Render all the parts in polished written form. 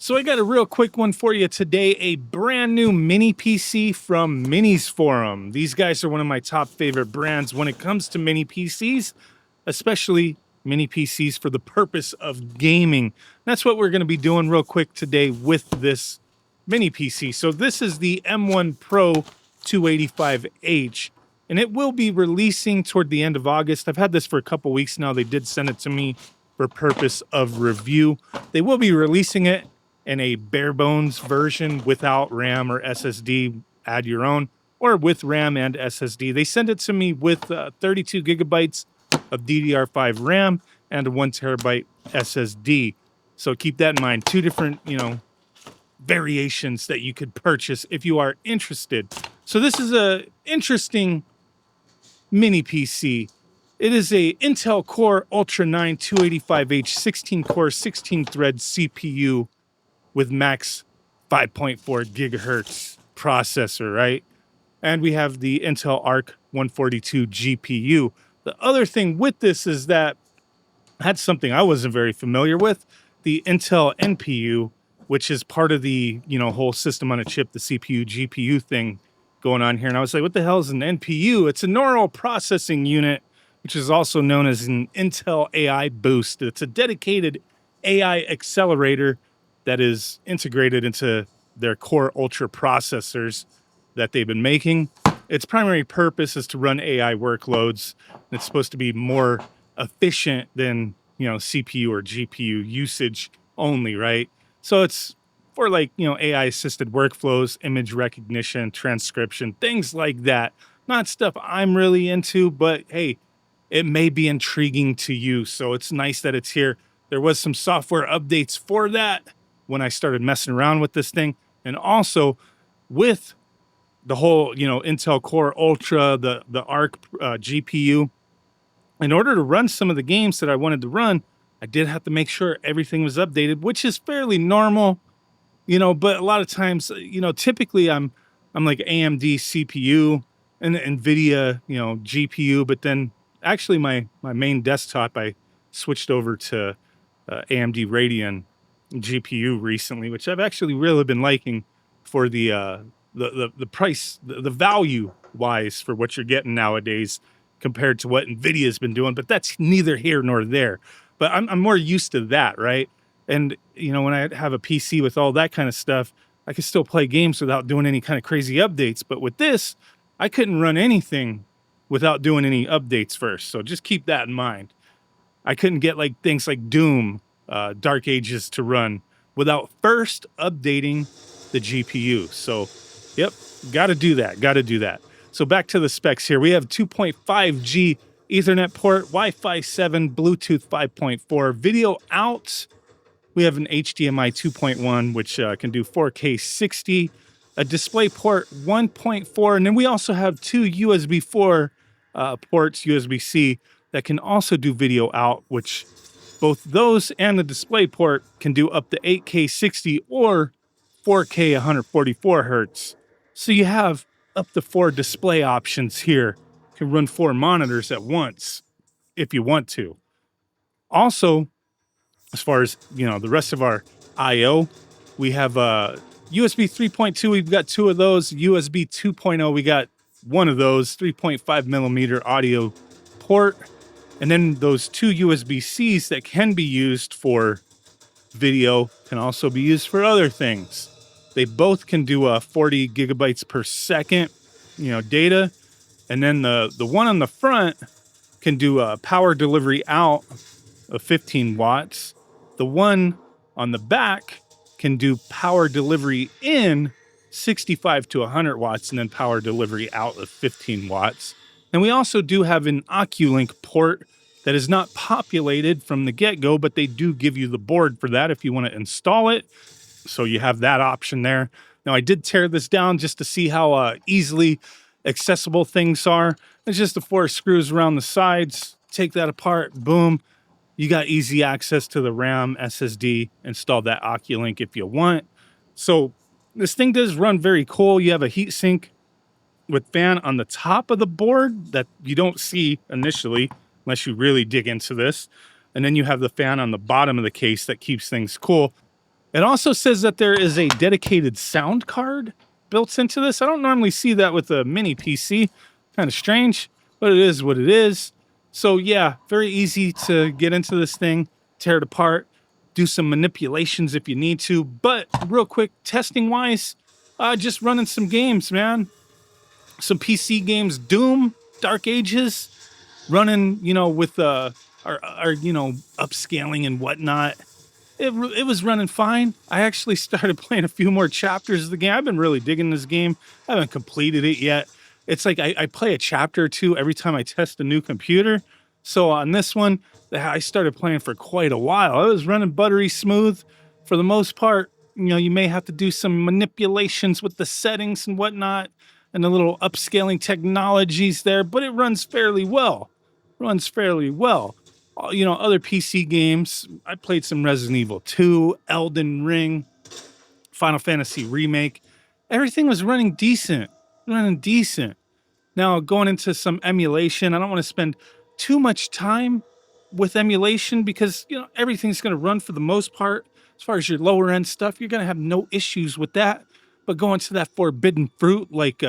So I got a real quick one for you today, a brand new mini PC from MINISFORUM. These guys are one of my top favorite brands when it comes to mini PCs, especially mini PCs for the purpose of gaming. That's what we're going to be doing real quick today with this mini PC. So this is the M1 Pro-285H, and it will be releasing toward the end of August. I've had this for a couple weeks now. They did send it to me for purpose of review. They will be releasing it in a bare bones version without RAM or SSD, add your own, or with RAM and SSD. They sent it to me with 32 gigabytes of DDR5 RAM and a 1 terabyte SSD. So keep that in mind. Two different, variations that you could purchase if you are interested. So this is a interesting mini PC. It is a Intel Core Ultra 9 285H 16-core, 16-thread CPU with max 5.4 gigahertz processor, right? And we have the Intel Arc 142 GPU. The other thing with this is that I had something I wasn't very familiar with, the Intel NPU, which is part of the, whole system on a chip, the CPU, GPU thing going on here. And I was like, what the hell is an NPU? It's a neural processing unit, which is also known as an Intel AI boost. It's a dedicated AI accelerator that is integrated into their Core Ultra processors that they've been making. Its primary purpose is to run AI workloads. It's supposed to be more efficient than, CPU or GPU usage only, right? So it's for AI assisted workflows, image recognition, transcription, things like that. Not stuff I'm really into, but hey, it may be intriguing to you. So it's nice that it's here. There was some software updates for that when I started messing around with this thing. And also with the whole, Intel Core Ultra, the Arc GPU, in order to run some of the games that I wanted to run, I did have to make sure everything was updated, which is fairly normal, but a lot of times, typically I'm like AMD CPU and NVIDIA, GPU, but then actually my main desktop, I switched over to AMD Radeon GPU recently, which I've actually really been liking for the price, the value wise for what you're getting nowadays compared to what NVIDIA's been doing. But that's neither here nor there. But I'm more used to that, right? And when I have a PC with all that kind of stuff, I can still play games without doing any kind of crazy updates. But with this, I couldn't run anything without doing any updates first. So just keep that in mind. I couldn't get things like Doom, Dark Ages to run without first updating the GPU. So, yep, got to do that. So back to the specs here. We have 2.5G Ethernet port, Wi-Fi 7, Bluetooth 5.4, video out. We have an HDMI 2.1, which can do 4K 60, a display port 1.4, and then we also have two USB 4 ports, USB-C, that can also do video out, which both those and the display port can do up to 8K 60 or 4K 144 hertz. So you have up to 4 display options here. You can run 4 monitors at once if you want to. Also, as far as the rest of our I/O, we have USB 3.2. We've got 2 of those. USB 2.0. We got 1 of those. 3.5 millimeter audio port. And then those 2 USB-Cs that can be used for video can also be used for other things. They both can do 40 gigabytes per second, data. And then the one on the front can do power delivery out of 15 watts. The one on the back can do power delivery in 65 to 100 watts and then power delivery out of 15 watts. And we also do have an Oculink port that is not populated from the get-go, but they do give you the board for that if you want to install it. So you have that option there. Now, I did tear this down just to see how easily accessible things are. It's just the 4 screws around the sides. Take that apart, boom. You got easy access to the RAM, SSD, install that Oculink if you want. So this thing does run very cool. You have a heatsink with fan on the top of the board that you don't see initially unless you really dig into this. And then you have the fan on the bottom of the case that keeps things cool. It also says that there is a dedicated sound card built into this. I don't normally see that with a mini PC. Kind of strange, but it is what it is. So yeah, very easy to get into this thing, tear it apart, do some manipulations if you need to. But real quick, testing wise, just running some games, man. Some PC games, Doom, Dark Ages, running, with our upscaling and whatnot. It was running fine. I actually started playing a few more chapters of the game. I've been really digging this game. I haven't completed it yet. It's like I play a chapter or two every time I test a new computer. So on this one, I started playing for quite a while. It was running buttery smooth for the most part. You may have to do some manipulations with the settings and whatnot and the little upscaling technologies there, but it runs fairly well. Runs fairly well. Other PC games. I played some Resident Evil 2, Elden Ring, Final Fantasy Remake. Everything was running decent. Running decent. Now, going into some emulation, I don't want to spend too much time with emulation because, everything's going to run for the most part. As far as your lower end stuff, you're going to have no issues with that. But going to that forbidden fruit, like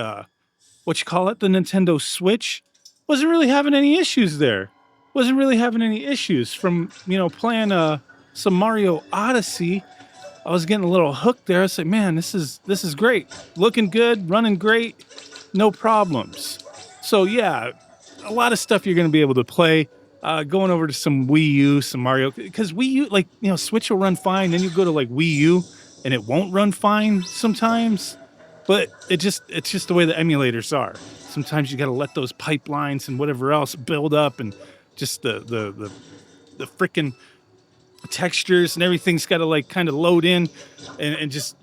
what you call it, the Nintendo Switch, wasn't really having any issues there. Wasn't really having any issues from, playing some Mario Odyssey. I was getting a little hooked there. I was like, man, this is great. Looking good, running great, no problems. So yeah, a lot of stuff you're going to be able to play. Going over to some Wii U, some Mario, because Wii U, Switch will run fine. Then you go to like Wii U, and it won't run fine sometimes. But it's just the way the emulators are. Sometimes you got to let those pipelines and whatever else build up, and just the freaking textures and everything's got to like kind of load in, and just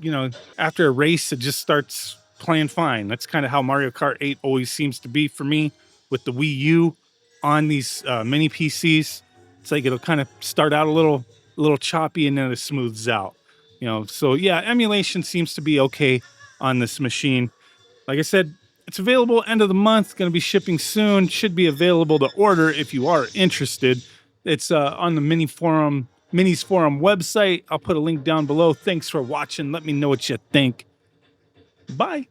after a race it just starts playing fine. That's kind of how Mario Kart 8 always seems to be for me with the Wii U on these mini PCs. It's like it'll kind of start out a little choppy and then it smooths out. So yeah, emulation seems to be okay on this machine. Like I said, it's available end of the month, going to be shipping soon. Should be available to order if you are interested. It's on the MINISFORUM website. I'll put a link down below. Thanks for watching. Let me know what you think. Bye.